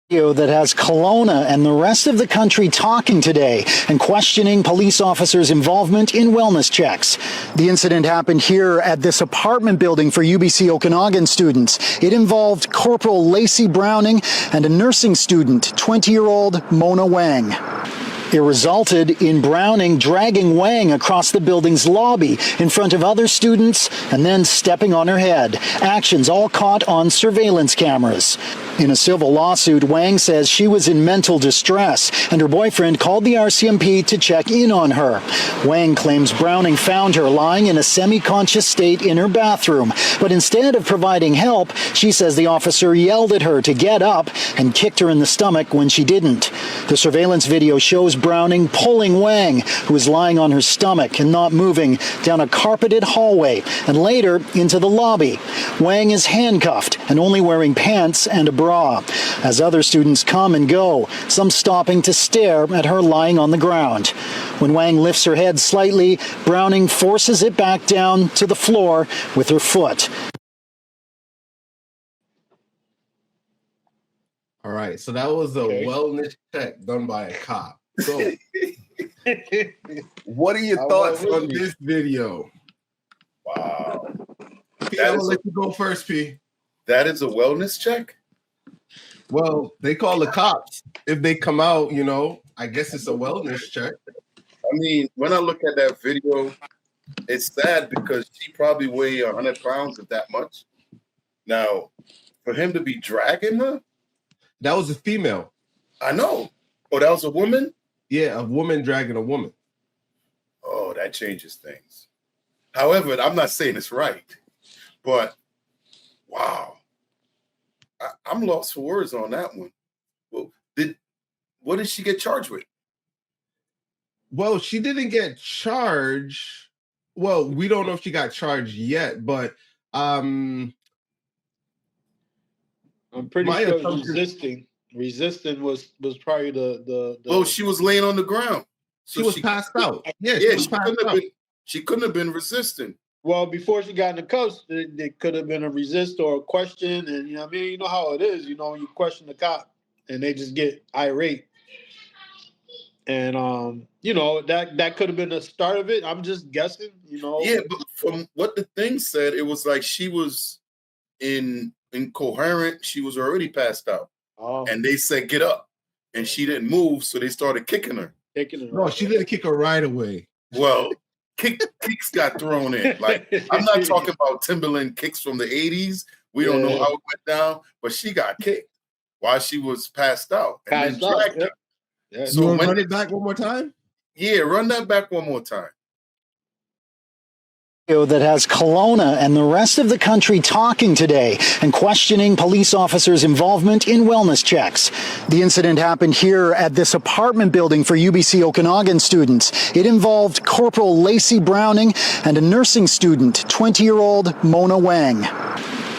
That has Kelowna and the rest of the country talking today and questioning police officers' involvement in wellness checks. The incident happened here at this apartment building for UBC Okanagan students. It involved Corporal Lacey Browning and a nursing student, 20-year-old Mona Wang. It resulted in Browning dragging Wang across the building's lobby in front of other students and then stepping on her head. Actions all caught on surveillance cameras. In a civil lawsuit, Wang says she was in mental distress and her boyfriend called the RCMP to check in on her. Wang claims Browning found her lying in a semi-conscious state in her bathroom, but instead of providing help, she says the officer yelled at her to get up and kicked her in the stomach when she didn't. The surveillance video shows Browning pulling Wang, who is lying on her stomach and not moving, down a carpeted hallway and later into the lobby. Wang is handcuffed and only wearing pants and a bra. As other students come and go, some stopping to stare at her lying on the ground. When Wang lifts her head slightly, Browning forces it back down to the floor with her foot. All right, so that was a wellness check done by a cop. So, what are your thoughts on this video? Wow. P, I'm gonna let you go first, P. That is a wellness check? Well, they call the cops. If they come out, you know, I guess it's a wellness check. I mean, when I look at that video, it's sad because she probably weighed 100 pounds, if that much. Now, for him to be dragging her? That was a female. I know. Oh, that was a woman? Yeah, a woman dragging a woman. Oh, that changes things. However, I'm not saying it's right, but wow. I'm lost for words on that one. Well, what did she get charged with? Well, she didn't get charged. Well, we don't know if she got charged yet, but I'm pretty sure resisting was probably the Oh, she was laying on the ground. So she was passed out. Yeah, she couldn't have been resisting. Well, before she got in the cuffs, it could have been a resist or a question. And, you know what I mean? You know how it is. You know, you question the cop and they just get irate. And, you know, that could have been the start of it. I'm just guessing, you know. Yeah, but from what the thing said, it was like she was incoherent. She was already passed out. Oh. And they said, get up. And she didn't move, so they started kicking her. No, she didn't kick her right away. Well, kicks got thrown in. Like, I'm not talking about Timberland kicks from the 80s. We don't know how it went down, but she got kicked while she was passed out. And then dragged her. Yeah. So you want to run it back one more time? Yeah, run that back one more time. That has Kelowna and the rest of the country talking today and questioning police officers' involvement in wellness checks. The incident happened here at this apartment building for UBC Okanagan students. It involved Corporal Lacey Browning and a nursing student, 20-year-old Mona Wang.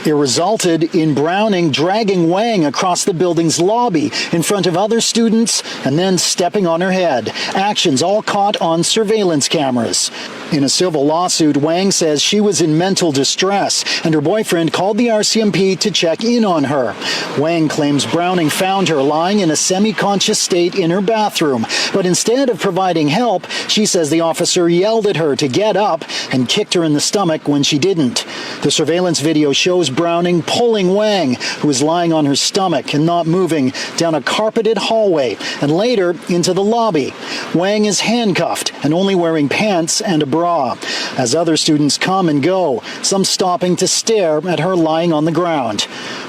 It resulted in Browning dragging Wang across the building's lobby in front of other students and then stepping on her head. Actions all caught on surveillance cameras. In a civil lawsuit, Wang says she was in mental distress and her boyfriend called the RCMP to check in on her. Wang claims Browning found her lying in a semi-conscious state in her bathroom, but instead of providing help, she says the officer yelled at her to get up and kicked her in the stomach when she didn't. The surveillance video shows Browning pulling Wang, who is lying on her stomach and not moving, down a carpeted hallway and later into the lobby. Wang is handcuffed and only wearing pants and a bra. As other students come and go, some stopping to stare at her lying on the ground.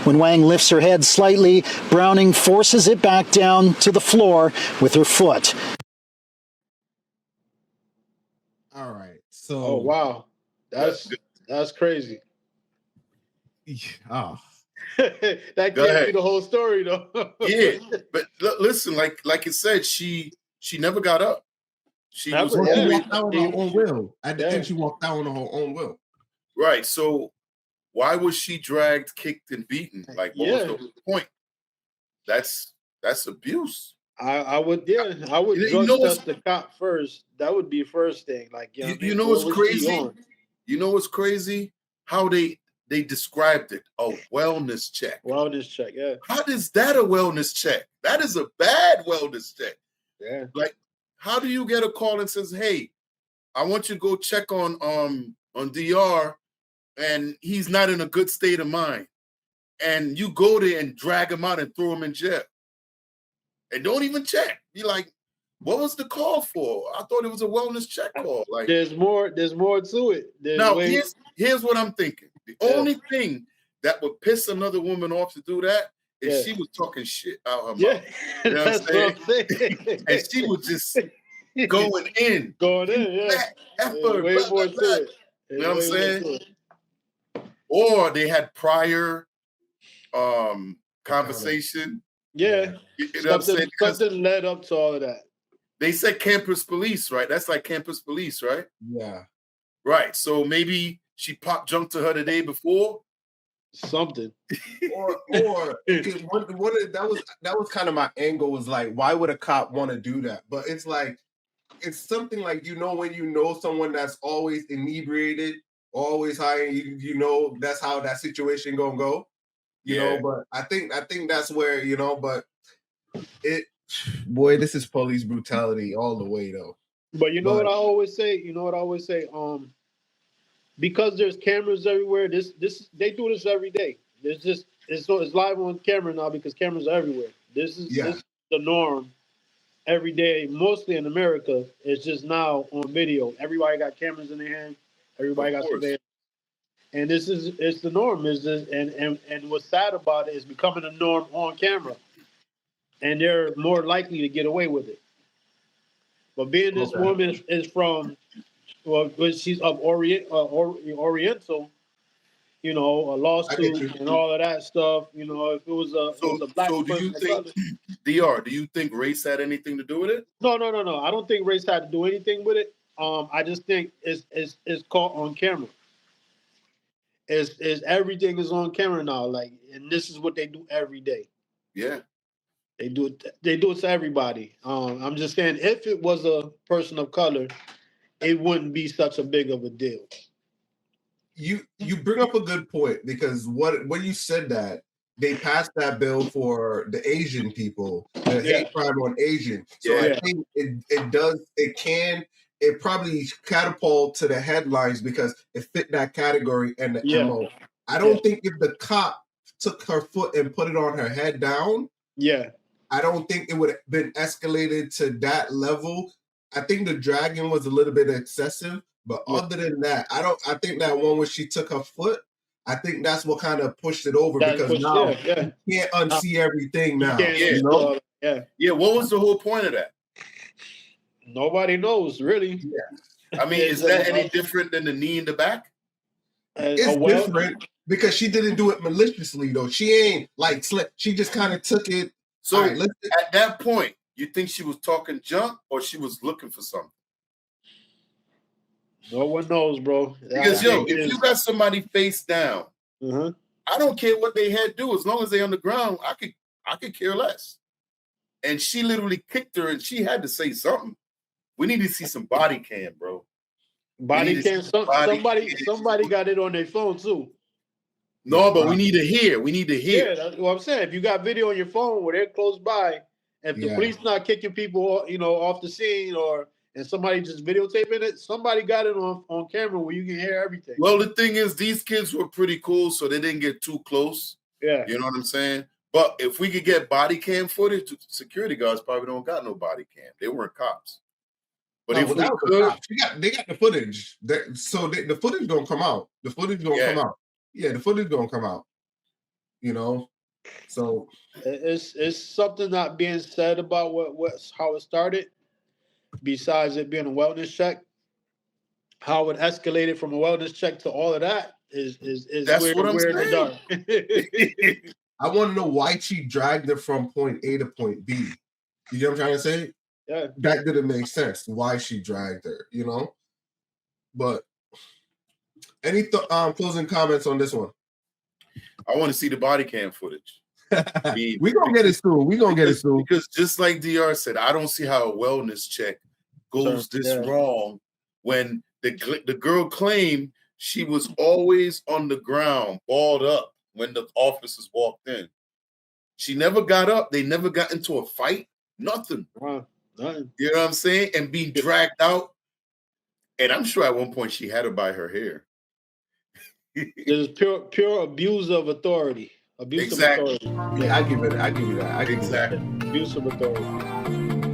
When Wang lifts her head slightly, Browning forces it back down to the floor with her foot. All right. So. Oh, wow. That's crazy. Oh. That can't be the whole story, though. Yeah, but listen, like it said, she never got up. She walked out on her own will. At the end, she walked out on her own will. Right. So why was she dragged, kicked, and beaten? Like, what was the point? That's abuse. I would drug test the cop first. That would be first thing. Like, you know what's crazy? You know what's crazy? How they they described it, a wellness check. Wellness check, yeah. How is that a wellness check? That is a bad wellness check. Yeah. Like, how do you get a call and says, hey, I want you to go check on DR and he's not in a good state of mind. And you go there and drag him out and throw him in jail. And don't even check. Be like, what was the call for? I thought it was a wellness check call. Like, there's more to it. Now, here's what I'm thinking. The only thing that would piss another woman off to do that is she was talking shit out her mouth. You know what I'm saying? And she was just going in. Effort, way more to it. You know what I'm saying? Or they had prior conversation. Yeah. You know what I'm saying? Something led up to all of that. They said campus police, right? That's like campus police, right? Yeah. Right. So maybe she popped junk to her the day before. Something. Or that was kind of my angle, was like, why would a cop want to do that? But it's like, it's something like, when you know someone that's always inebriated, always high, and you know that's how that situation gonna go. You know, but I think that's where, but this is police brutality all the way though. But what I always say, because there's cameras everywhere, they do this every day. It's live on camera now because cameras are everywhere. This is the norm every day, mostly in America. It's just now on video. Everybody got cameras in their hand. Everybody got surveillance. And it's the norm. And what's sad about it is becoming a norm on camera. And they're more likely to get away with it. But being this woman is from, she's of Oriental, a lawsuit and all of that stuff. If it was a black person. Do you think, DR, do you think race had anything to do with it? No. I don't think race had to do anything with it. I just think it's caught on camera. Is everything is on camera now, and this is what they do every day. Yeah. They do it to everybody. I'm just saying, if it was a person of color, it wouldn't be such a big of a deal. You bring up a good point, because when you said that, they passed that bill for the Asian people, the hate crime on Asian. So I think it probably catapult to the headlines because it fit that category and the MO. I don't think if the cop took her foot and put it on her head down, I don't think it would have been escalated to that level. I think the dragging was a little bit excessive, but other than that, I think that one where she took her foot, I think that's what kind of pushed it over, because now you can't unsee everything now. What was the whole point of that? Nobody knows, really. I mean, is that any different than the knee in the back? It's different because she didn't do it maliciously, though. She ain't she just kind of took it. So at that point, you think she was talking junk or she was looking for something? No one knows, bro. Because if you got somebody face down, I don't care what they head do, as long as they on the ground, I could care less. And she literally kicked her, and she had to say something. We need to see some body cam, bro. Body cam. Somebody got it on their phone too. No, but we need to hear. Yeah, that's what I'm saying. If you got video on your phone where they're close by, if the police not kicking people, off the scene, and somebody just videotaping it, somebody got it on camera where you can hear everything. Well, the thing is, these kids were pretty cool, so they didn't get too close. Yeah. You know what I'm saying? But if we could get body cam footage, security guards probably don't got no body cam. They weren't cops. But if we could, they got the footage. The footage gonna come out. The footage gonna come out. Yeah, the footage gonna come out. So it's something not being said about how it started. Besides it being a wellness check, how it escalated from a wellness check to all of that is that's weird, what I'm weird saying. And dark. I want to know why she dragged her from point A to point B. You know what I'm trying to say? Yeah. That didn't make sense. Why she dragged her, But any closing comments on this one? I want to see the body cam footage. We're gonna get it soon. Because just like DR said, I don't see how a wellness check goes wrong when the girl claimed She was always on the ground, balled up when the officers walked in. She never got up. They never got into a fight. Nothing. Nothing. You know what I'm saying? And being dragged out. And I'm sure at one point she had her by her hair. There's pure abuse of authority. Abuse of authority. Yeah, I give you that. Exactly. Abuse of authority.